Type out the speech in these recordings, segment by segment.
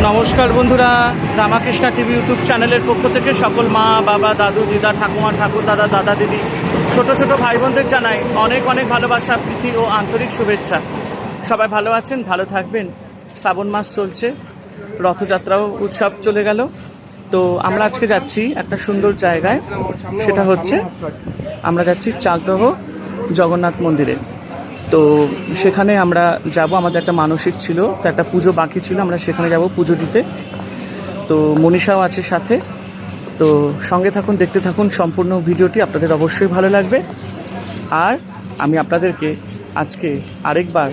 নমস্কার বন্ধুরা, Ramakrishna TV YouTube চ্যানেলের পক্ষ থেকে সকল মা বাবা দাদু দিদা ঠাকুমা ঠাকুর দাদা দাদা দিদি ছোট ছোট ভাই বোনদের জানাই অনেক অনেক ভালোবাসা, প্রীতি ও আন্তরিক শুভেচ্ছা। সবাই ভালো আছেন, ভালো থাকবেন। শ্রাবণ মাস চলছে, রথযাত্রাও উৎসব চলে গেল। তো আমরা আজকে যাচ্ছি একটা সুন্দর জায়গায়, সেটা হচ্ছে আমরা যাচ্ছি চাকদহ জগন্নাথ মন্দিরে। তো সেখানে আমরা যাব, আমাদের একটা মানসিক ছিল, তো একটা পুজো বাকি ছিল, আমরা সেখানে যাব পুজো দিতে। তো মনীষাও আছে সাথে। তো সঙ্গে থাকুন, দেখতে থাকুন সম্পূর্ণ ভিডিওটি, আপনাদের অবশ্যই ভালো লাগবে। আর আমি আপনাদেরকে আজকে আরেকবার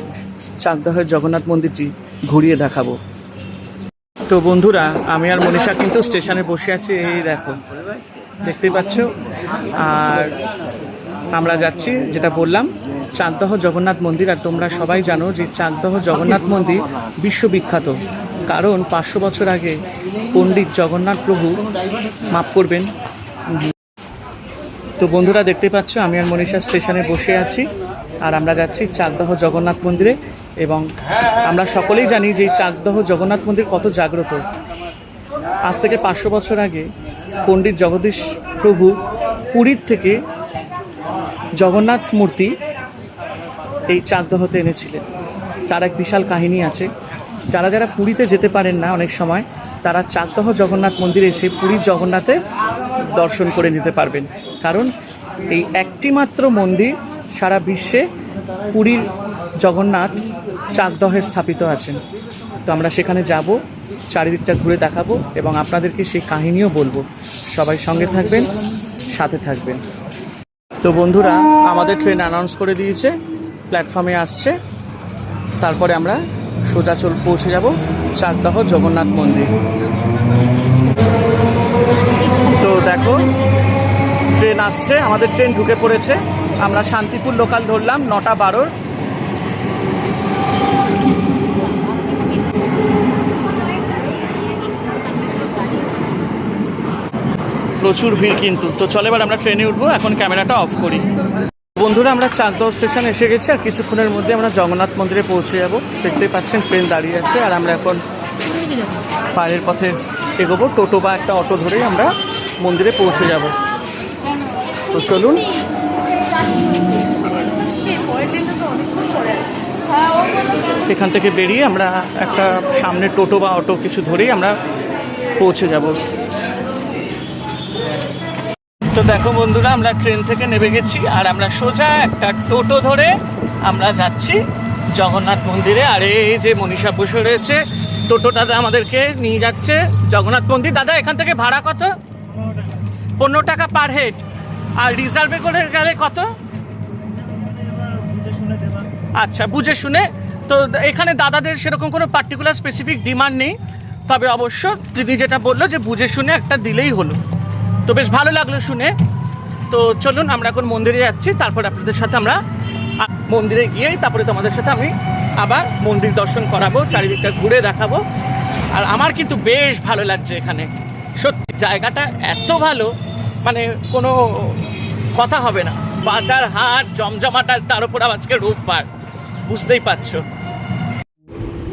চাকদহের জগন্নাথ মন্দিরটি ঘুরিয়ে দেখাবো। তো বন্ধুরা, আমি আর মনীষা কিন্তু স্টেশনে বসে আছি, এই দেখো দেখতেই পাচ্ছ। আর আমরা যাচ্ছি, যেটা বললাম, চাকদহ জগন্নাথ মন্দির। আর তোমরা সবাই জানো যে চাকদহ জগন্নাথ মন্দির বিশ্ববিখ্যাত, কারণ 500 বছর আগে পণ্ডিত জগন্নাথ প্রভু, মাফ করবেন। তো বন্ধুরা দেখতে পাচ্ছ, আমি আর মনীষা স্টেশনে বসে আছি, আর আমরা যাচ্ছি চাকদহ জগন্নাথ মন্দিরে। এবং আমরা সকলেই জানি যে এই চাকদহ জগন্নাথ মন্দির কত জাগ্রত। আজ থেকে 500 বছর আগে পণ্ডিত জগদীশ প্রভু পুরীর থেকে জগন্নাথ মূর্তি এই চাকদহতে এনেছিলেন। তার এক বিশাল কাহিনী আছে। যারা যারা পুরীতে যেতে পারেন না অনেক সময়, তারা চাকদহ জগন্নাথ মন্দিরে এসে পুরীর জগন্নাথে দর্শন করে নিতে পারবেন, কারণ এই একটি মাত্র মন্দির সারা বিশ্বে, পুরীর জগন্নাথ চাকদহে স্থাপিত আছেন। তো আমরা সেখানে যাব, চারিদিকটা ঘুরে দেখাবো এবং আপনাদেরকে সেই কাহিনীও বলবো। সবাই সঙ্গে থাকবেন, সাথে থাকবেন। তো বন্ধুরা, আমাদের ট্রেন অ্যানাউন্স করে দিয়েছে, প্ল্যাটফর্মে আসছে। তারপরে আমরা সোজা পৌঁছে যাব চাকদহ জগন্নাথ মন্দির। তো দেখো, ট্রেন আসছে, আমাদের ট্রেন ঢুকে পড়েছে। আমরা শান্তিপুর লোকাল ধরলাম 9:12। প্রচুর ভিড় কিন্তু। তো চলে, এবার আমরা ট্রেনে উঠবো। এখন ক্যামেরাটা অফ করি। বন্ধুরা, আমরা চাকদহ স্টেশন এসে গেছি, আর কিছুক্ষণের মধ্যে আমরা জগন্নাথ মন্দিরে পৌঁছে যাব। দেখতেই পাচ্ছেন ট্রেন দাঁড়িয়ে আছে, আর আমরা এখন পায়ের পথে এগোবো। টোটো বা একটা অটো ধরেই আমরা মন্দিরে পৌঁছে যাব। তো চলুন। এখান থেকে বেরিয়ে আমরা একটা সামনে টোটো বা অটো কিছু ধরেই আমরা পৌঁছে যাব। তো দেখো বন্ধুরা, আমরা ট্রেন থেকে নেমে গেছি, আর আমরা সোজা একটা টোটো ধরে আমরা যাচ্ছি জগন্নাথ মন্দিরে। আর এই যে মনীষা বসে রয়েছে, টোটোটা আমাদেরকে নিয়ে যাচ্ছে জগন্নাথ মন্দির। দাদা, এখান থেকে ভাড়া কত? 15 টাকা পার হেড। আর রিজার্ভে করে গেলে কত? আচ্ছা, বুঝে শুনে। তো এখানে দাদাদের সেরকম কোনো পার্টিকুলার স্পেসিফিক ডিমান্ড নেই, তবে অবশ্য তিনি যেটা বললো যে বুঝে শুনে একটা দিলেই হলো। তো বেশ ভালো লাগলো শুনে। তো চলুন, আমরা এখন মন্দিরে যাচ্ছি। তারপর আপনাদের সাথে আমরা মন্দিরে গিয়েই তারপরে তোমাদের সাথে আমি আবার মন্দির দর্শন করাবো, চারিদিকটা ঘুরে দেখাবো। আর আমার কিন্তু বেশ ভালো লাগছে এখানে, সত্যি জায়গাটা এত ভালো, মানে কোনো কথা হবে না। বাজার হাট জমজমাটার, তার উপর আজকে রোববার, বুঝতেই পারছো।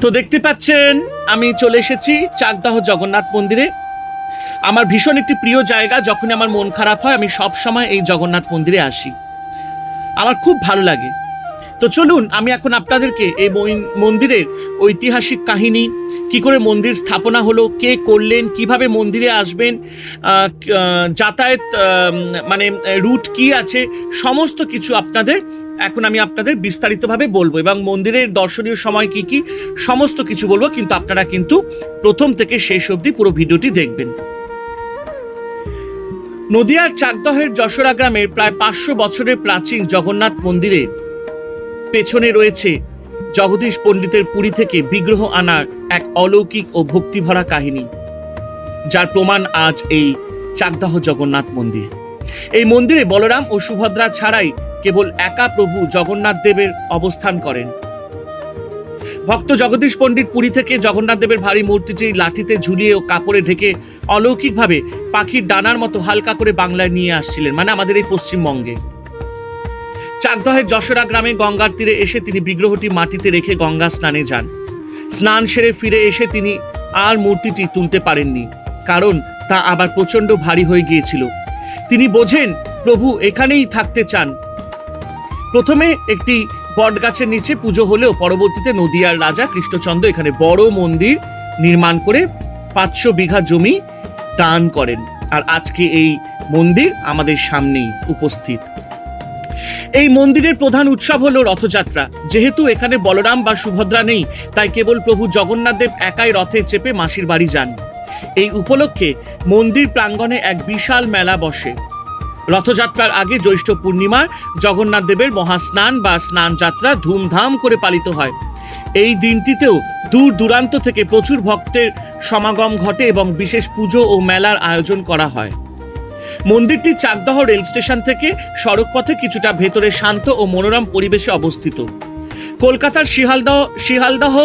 তো দেখতে পাচ্ছেন আমি চলে এসেছি চাকদহ জগন্নাথ মন্দিরে। আমার ভীষণ একটি প্রিয় জায়গা। যখনই আমার মন খারাপ হয়, আমি সব সময় এই জগন্নাথ মন্দিরে আসি, আমার খুব ভালো লাগে। তো চলুন, আমি এখন আপনাদেরকে এই মন্দিরের ঐতিহাসিক কাহিনী, কি করে মন্দির স্থাপনা হলো, কে করলেন, কিভাবে মন্দিরে আসবেন, যাতায়াত মানে রুট কি আছে, সমস্ত কিছু এখন আমি আপনাদের বিস্তারিতভাবে বলবো, এবং মন্দিরের দর্শনীয় সময় কি কি সমস্ত কিছু বলবো। কিন্তু আপনারা কিন্তু প্রথম থেকে শেষ অবধি পুরো ভিডিওটি দেখবেন। নদিয়ার চাকদহের যশোরা গ্রামের প্রায় 500 বছরের প্রাচীন জগন্নাথ মন্দিরের পেছনে রয়েছে জগদীশ পণ্ডিতের পুরী থেকে বিগ্রহ আনার এক অলৌকিক ও ভক্তিভরা কাহিনী, যার প্রমাণ আজ এই চাকদহ জগন্নাথ মন্দির। এই মন্দিরে বলরাম ও সুভদ্রা ছাড়াই কেবল একা প্রভু জগন্নাথ দেবের অবস্থান করেন। ভক্ত জগদীশ পণ্ডিত পুরী থেকে জগন্নাথ দেবের ভারী মূর্তিটি লাঠিতে ঝুলিয়ে ও কাপড়ে ঢেকে অলৌকিকভাবে পাখির ডানার মতো হালকা করে বাংলায় নিয়ে আসছিলেন, মানে আমাদের এই পশ্চিমবঙ্গে। চাকদহের যশোরা গ্রামে গঙ্গার তীরে এসে তিনি বিগ্রহটি মাটিতে রেখে গঙ্গা স্নানে যান। স্নান সেরে ফিরে এসে তিনি আর মূর্তিটি তুলতে পারেননি, কারণ তা আবার প্রচণ্ড ভারী হয়ে গিয়েছিল। তিনি বোঝেন প্রভু এখানেই থাকতে চান। প্রথমে একটি বটগাছের নিচে পুজো হলেও পরবর্তীতে নদিয়ার রাজা কৃষ্ণচন্দ্র এখানে বড় মন্দির নির্মাণ করে 500 বিঘা জমি দান করেন। আর আজকে এই মন্দির আমাদের সামনেই উপস্থিত। এই মন্দিরের প্রধান উৎসব হলো রথযাত্রা। যেহেতু এখানে বলরাম বা সুভদ্রা নেই, তাই কেবল প্রভু জগন্নাথ দেব একাই রথে চেপে মাসির বাড়ি যান। এই উপলক্ষে মন্দির প্রাঙ্গণে এক বিশাল মেলা বসে। রথযাত্রার আগে জ্যৈষ্ঠ পূর্ণিমার জগন্নাথ দেবের মহাস্নান বা স্নান যাত্রা ধুমধাম করে পালিত হয়। এই দিনটিতেও দূর দূরান্ত থেকে প্রচুর ভক্তের সমাগম ঘটে এবং বিশেষ পুজো ও মেলার আয়োজন করা হয়। মন্দিরটি চাকদহ রেল স্টেশন থেকে সড়ক পথে কিছুটা ভেতরে শান্ত ও মনোরম পরিবেশে অবস্থিত। কলকাতার শিয়ালদহ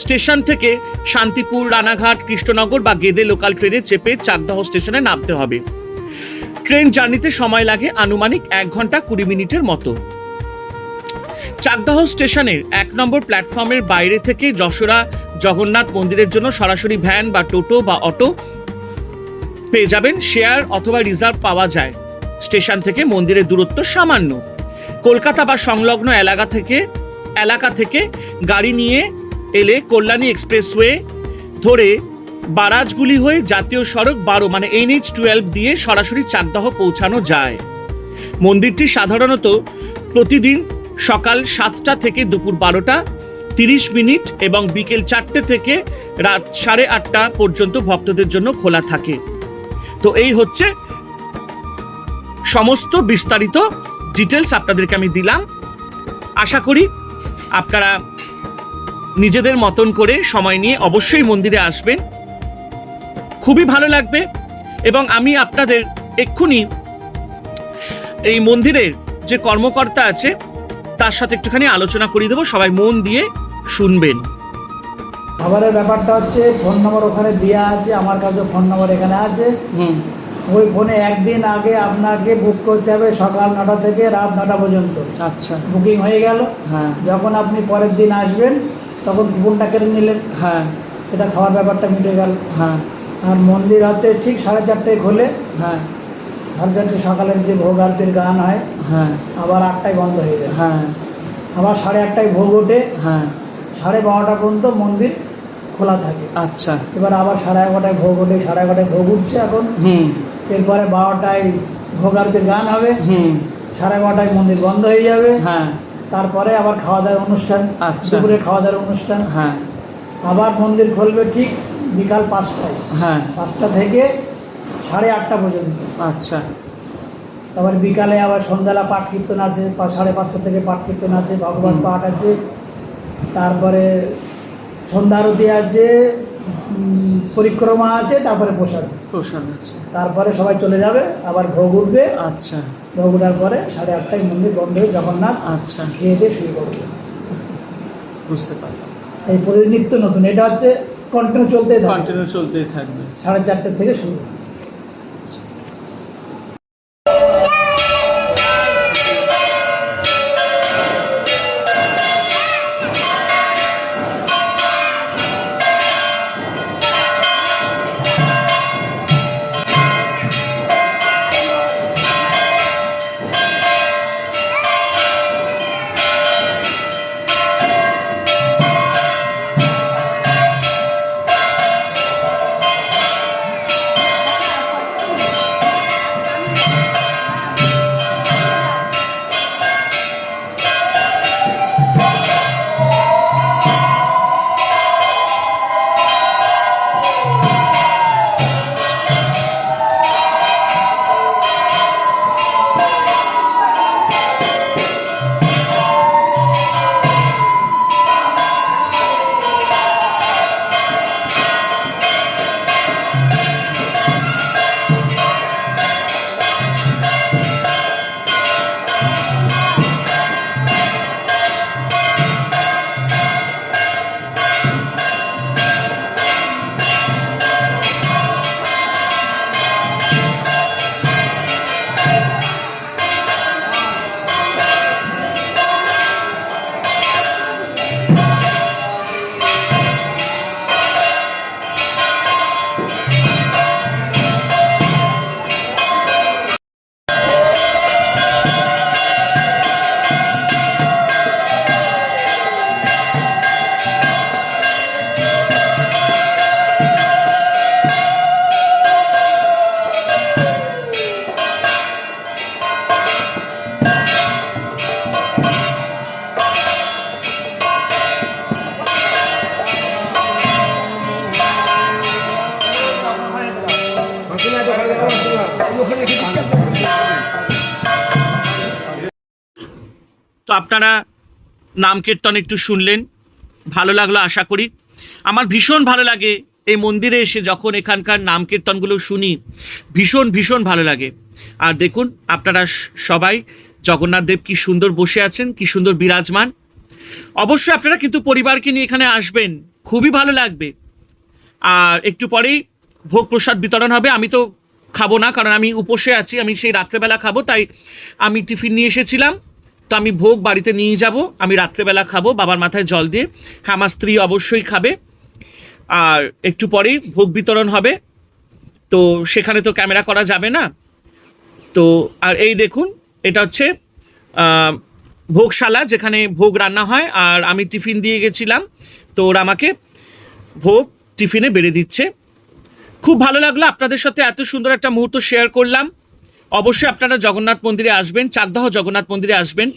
স্টেশন থেকে শান্তিপুর, রানাঘাট, কৃষ্ণনগর বা গেদে লোকাল ট্রেনে চেপে চাকদহ স্টেশনে নামতে হবে। ট্রেন জার্নিতে সময় লাগে আনুমানিক 1 ঘন্টা 20 মিনিটের মতো। চাকদহ স্টেশনের 1 নম্বর প্ল্যাটফর্মের বাইরে থেকে যশোরা জগন্নাথ মন্দিরের জন্য সরাসরি ভ্যান বা টোটো বা অটো পেয়ে যাবেন। শেয়ার অথবা রিজার্ভ পাওয়া যায়। স্টেশন থেকে মন্দিরের দূরত্ব সামান্য। কলকাতা বা সংলগ্ন এলাকা থেকে গাড়ি নিয়ে এলে কল্যাণী এক্সপ্রেসওয়ে ধরে বারাজগুলি হয়ে জাতীয় সড়ক 12 মানে NH-12 দিয়ে সরাসরি চাকদহ পৌঁছানো যায়। মন্দিরটি সাধারণত প্রতিদিন সকাল 7টা থেকে দুপুর 12টা 30 মিনিট এবং বিকেল 4টে থেকে রাত 8:30টা পর্যন্ত ভক্তদের জন্য খোলা থাকে। তো এই হচ্ছে সমস্ত বিস্তারিত ডিটেলস আপনাদেরকে আমি দিলাম। আশা করি আপনারা নিজেদের মতন করে সময় নিয়ে অবশ্যই মন্দিরে আসবেন, খুবই ভালো লাগবে। এবং আমি আপনাদের এক্ষুনি এই মন্দিরের যে কর্মকর্তা আছে তার সাথে একটুখানি আলোচনা করিয়ে দেবো, সবাই মন দিয়ে শুনবেন। খাবারের ব্যাপারটা হচ্ছে ফোন নম্বর ওখানে দেওয়া আছে, আমার কাছে ফোন নম্বর এখানে আছে। ওই ফোনে একদিন আগে আপনাকে বুক করতে হবে, সকাল 9টা থেকে রাত 9টা পর্যন্ত। আচ্ছা, বুকিং হয়ে গেল। হ্যাঁ, যখন আপনি পরের দিন আসবেন তখন কুপনটা কেটে নিলেন। হ্যাঁ, এটা খাওয়ার ব্যাপারটা মিটে গেল। হ্যাঁ, আর মন্দির হচ্ছে ঠিক 4:30টায় খোলে। হ্যাঁ, 4:30 সকালের যে ভোগ আরতির গান হয়, হ্যাঁ, আবার 8টায় বন্ধ হয়ে যায়। হ্যাঁ, আবার 8:30টায় ভোগ ওঠে। হ্যাঁ, 12:30টা পর্যন্ত মন্দির খোলা থাকে। আচ্ছা, এবার আবার 11:30টায় ভোগ ওঠে, 11:30টায় ভোগ উঠছে এখন। এরপরে 12টায় ভোগ আরতির গান হবে। 12:30টায় মন্দির বন্ধ হয়ে যাবে। হ্যাঁ, তারপরে আবার খাওয়া দাওয়ার অনুষ্ঠান, দুপুরে খাওয়া দাওয়ার অনুষ্ঠান। হ্যাঁ, আবার মন্দির খুলবে ঠিক বিকাল 5টায়। হ্যাঁ, 5টা থেকে 8:30টা পর্যন্ত। আচ্ছা, তারপর বিকালে আবার সন্ধ্যাবেলা পাঠ কীর্তন আছে, 5:30টা থেকে পাঠ কীর্তন আছে, ভগবত পাঠ আছে। তারপরে সন্ধ্যা আরতি আছে, পরিক্রমা আছে, তারপরে প্রসাদ আছে। তারপরে সবাই চলে যাবে, আবার ভোগ উঠবে। আচ্ছা, ভোগ উঠার পরে 8:30টায় মন্দির বন্ধ হয়ে জগন্নাথ আচ্ছা খেয়ে দিয়ে শুয়ে পড়বে। বুঝতে পারলাম। এই নিত্য নতুন, এটা হচ্ছে কন্টিনিউ চলতেই থাকবে 4:30 থেকে শুরু। তো আপনারা নাম কীর্তন একটু শুনলেন, ভালো লাগলো আশা করি। আমার ভীষণ ভালো লাগে এই মন্দিরে এসে যখন এখানকার নাম কীর্তনগুলো শুনি, ভীষণ ভীষণ ভালো লাগে। আর দেখুন আপনারা সবাই জগন্নাথ দেব কি সুন্দর বসে আছেন, কি সুন্দর বিরাজমান। অবশ্যই আপনারা কিন্তু পরিবারকে নিয়ে এখানে আসবেন, খুবই ভালো লাগবে। আর একটু পরেই ভোগ প্রসাদ বিতরণ হবে। আমি তো খাবো না, কারণ আমি উপোসে আছি, আমি সেই রাত্রেবেলা খাবো, তাই আমি টিফিন নিয়ে এসেছিলাম। তো আমি ভোগ বাড়িতে নিয়ে যাব, আমি রাত্রেবেলা খাবো বাবার মাথায় জল দিয়ে। হ্যাঁ, আমার স্ত্রী অবশ্যই খাবে। আর একটু পরেই ভোগ বিতরণ হবে, তো সেখানে তো ক্যামেরা করা যাবে না। তো আর এই দেখুন, এটা হচ্ছে ভোগশালা, যেখানে ভোগ রান্না হয়। আর আমি টিফিন দিয়ে গেছিলাম, তো ওরা আমাকে ভোগ টিফিনে বেড়ে দিচ্ছে। খুব ভালো লাগলো আপনাদের সাথে এত সুন্দর একটা মুহূর্ত শেয়ার করলাম। অবশ্যই আপনারা জগন্নাথ মন্দিরে আসবেন, চাকদহ জগন্নাথ মন্দিরে আসবেন।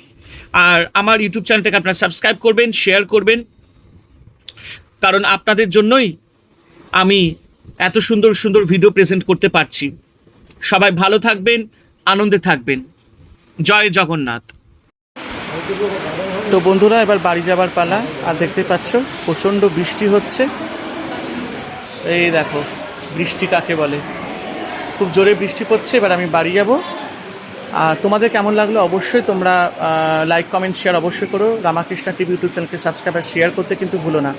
আর আমার ইউটিউব চ্যানেলটাকে আপনারা সাবস্ক্রাইব করবেন, শেয়ার করবেন, কারণ আপনাদের জন্যই আমি এত সুন্দর সুন্দর ভিডিও প্রেজেন্ট করতে পারছি। সবাই ভালো থাকবেন, আনন্দে থাকবেন। জয় জগন্নাথ। তো বন্ধুরা, এবার বাড়ি যাবার পালা। আর দেখতে পাচ্ছ প্রচণ্ড বৃষ্টি হচ্ছে। এই দেখো বৃষ্টি কাকে বলে, খুব জোরে বৃষ্টি পড়ছে। এবার আমি বাড়ি যাব। আর তোমাদের কেমন লাগলো অবশ্যই তোমরা লাইক কমেন্ট শেয়ার অবশ্যই করো। রামাকৃষ্ণ টিভি ইউটিউব চ্যানেলকে সাবস্ক্রাইব আর শেয়ার করতে কিন্তু ভুলো না।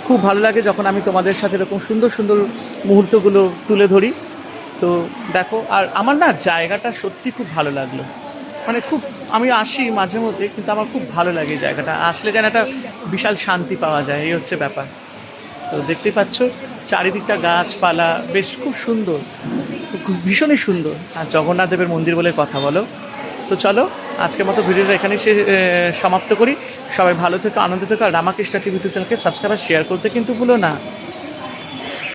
খুব ভালো লাগে যখন আমি তোমাদের সাথে এরকম সুন্দর সুন্দর মুহূর্তগুলো তুলে ধরি। তো দেখো, আর আমার না জায়গাটা সত্যি খুব ভালো লাগলো। মানে খুব, আমি আসি মাঝে মধ্যে, কিন্তু আমার খুব ভালো লাগে এই জায়গাটা আসলে, যেন একটা বিশাল শান্তি পাওয়া যায়, এই হচ্ছে ব্যাপার। তো দেখতেই পাচ্ছ চারিদিকটা গাছপালা, বেশ খুব সুন্দর, ভীষণই সুন্দর। আর জগন্নাথ দেবের মন্দির বলে কথা বলো। তো চলো আজকের মতো ভিডিওটা এখানেই সমাপ্ত করি। সবাই ভালো থেকো, আনন্দ থেকো। আর রামাকৃষ্ণ টিভি ইউটিউব চ্যানেলকে সাবস্ক্রাইব আর শেয়ার করতে কিন্তু ভুলো না।